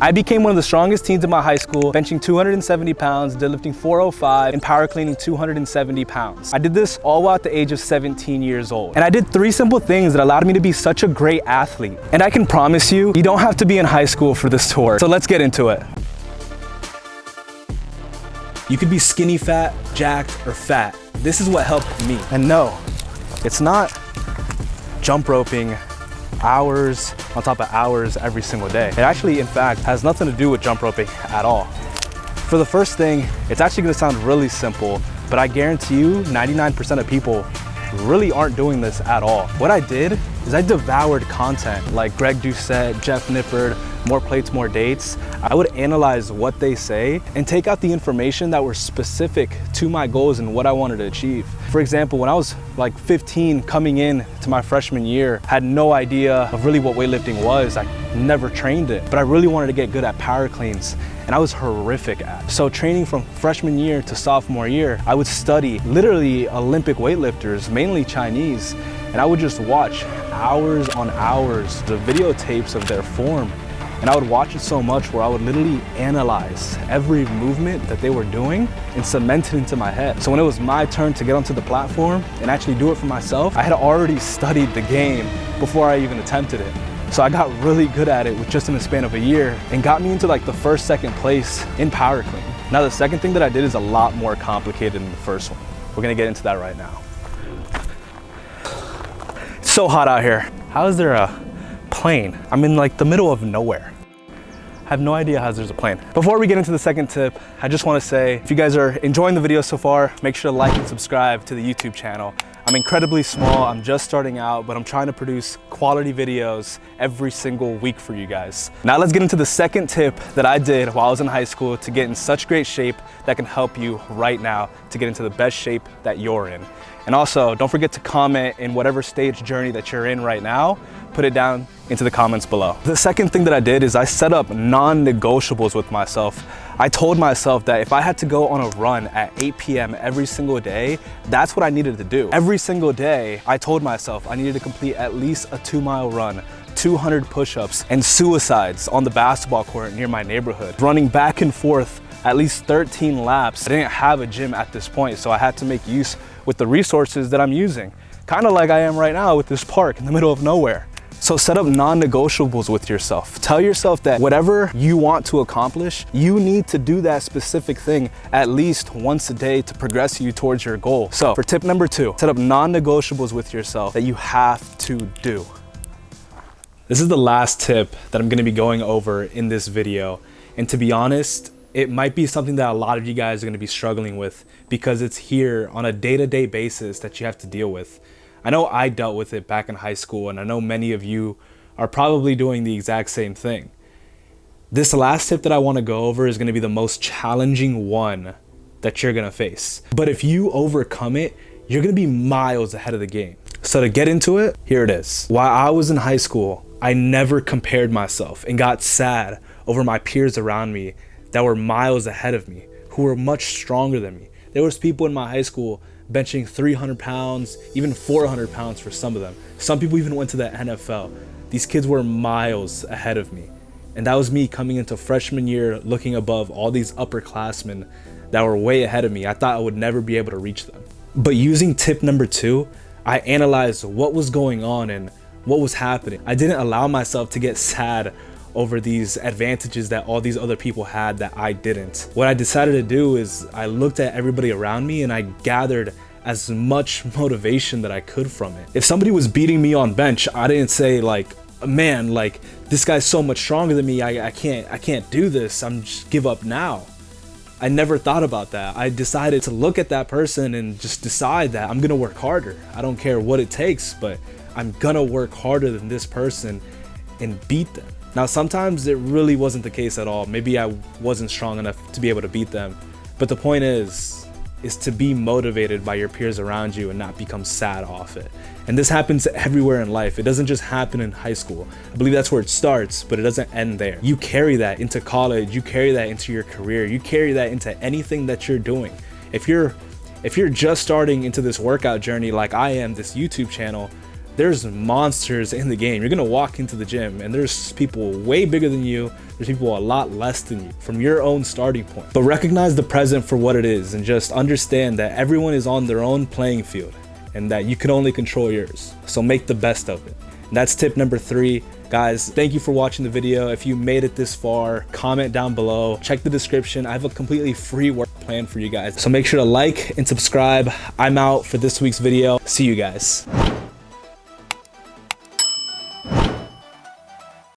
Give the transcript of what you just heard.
I became one of the strongest teens in my high school, benching 270 pounds, deadlifting 405, and power cleaning 270 pounds. I did this all while at the age of 17 years old. And I did 3 simple things that allowed me to be such a great athlete. And I can promise you, you don't have to be in high school for this to work. So let's get into it. You could be skinny fat, jacked, or fat. This is what helped me. And no, it's not jump roping hours on top of hours every single day. It actually, in fact, has nothing to do with jump roping at all. For the first thing, it's actually gonna sound really simple, but I guarantee you 99% of people really aren't doing this at all. What I did is I devoured content like Greg Doucette, Jeff Nippard, More Plates, More Dates. I would analyze what they say and take out the information that were specific to my goals and what I wanted to achieve. For example, when I was like 15 coming in to my freshman year, had no idea of really what weightlifting was. I never trained it, but I really wanted to get good at power cleans, and I was horrific at it. So training from freshman year to sophomore year, I would study literally Olympic weightlifters, mainly Chinese, and I would just watch hours on hours the videotapes of their form. And I would watch it so much where I would literally analyze every movement that they were doing and cement it into my head. So when it was my turn to get onto the platform and actually do it for myself, I had already studied the game before I even attempted it. So I got really good at it with just in the span of a year and got me into like the first, second place in power clean. Now the second thing that I did is a lot more complicated than the first one. We're gonna get into that right now. It's so hot out here. How is there a plane? I'm in like the middle of nowhere. I have no idea how there's a plane. Before we get into the second tip, I just want to say, if you guys are enjoying the video so far, make sure to like and subscribe to the YouTube channel. I'm incredibly small, I'm just starting out, but I'm trying to produce quality videos every single week for you guys. Now let's get into the second tip that I did while I was in high school to get in such great shape that can help you right now to get into the best shape that you're in. And also, don't forget to comment in whatever stage journey that you're in right now, put it down into the comments below. The second thing that I did is I set up non-negotiables with myself. I told myself that if I had to go on a run at 8 p.m. every single day, that's what I needed to do. Every single day, I told myself I needed to complete at least a 2-mile run, 200 push-ups, and suicides on the basketball court near my neighborhood. Running back and forth at least 13 laps. I didn't have a gym at this point, so I had to make use with the resources that I'm using. Kind of like I am right now with this park in the middle of nowhere. So set up non-negotiables with yourself. Tell yourself that whatever you want to accomplish, you need to do that specific thing at least once a day to progress you towards your goal. So for tip number 2, set up non-negotiables with yourself that you have to do. This is the last tip that I'm gonna be going over in this video. And to be honest, it might be something that a lot of you guys are gonna be struggling with because it's here on a day-to-day basis that you have to deal with. I know I dealt with it back in high school, and I know many of you are probably doing the exact same thing. This last tip that I want to go over is going to be the most challenging one that you're going to face. But if you overcome it, you're going to be miles ahead of the game. So to get into it, here it is. While I was in high school, I never compared myself and got sad over my peers around me that were miles ahead of me, who were much stronger than me. There was people in my high school benching 300 pounds, even 400 pounds for some of them. Some people even went to the NFL. These kids were miles ahead of me. And that was me coming into freshman year, looking above all these upperclassmen that were way ahead of me. I thought I would never be able to reach them. But using tip number 2, I analyzed what was going on and what was happening. I didn't allow myself to get sad over these advantages that all these other people had that I didn't. What I decided to do is I looked at everybody around me and I gathered as much motivation that I could from it. If somebody was beating me on bench, I didn't say like, man, like this guy's so much stronger than me, I can't do this, I'm just give up now. I never thought about that. I decided to look at that person and just decide that I'm gonna work harder. I don't care what it takes, but I'm gonna work harder than this person and beat them. Now, sometimes it really wasn't the case at all. Maybe I wasn't strong enough to be able to beat them. But the point is to be motivated by your peers around you and not become sad off it. And this happens everywhere in life. It doesn't just happen in high school. I believe that's where it starts, but it doesn't end there. You carry that into college, you carry that into your career, you carry that into anything that you're doing. If you're just starting into this workout journey like I am, this YouTube channel, there's monsters in the game. You're gonna walk into the gym and there's people way bigger than you. There's people a lot less than you from your own starting point. But recognize the present for what it is and just understand that everyone is on their own playing field and that you can only control yours. So make the best of it. And that's tip number 3. Guys, thank you for watching the video. If you made it this far, comment down below. Check the description. I have a completely free work plan for you guys. So make sure to like and subscribe. I'm out for this week's video. See you guys.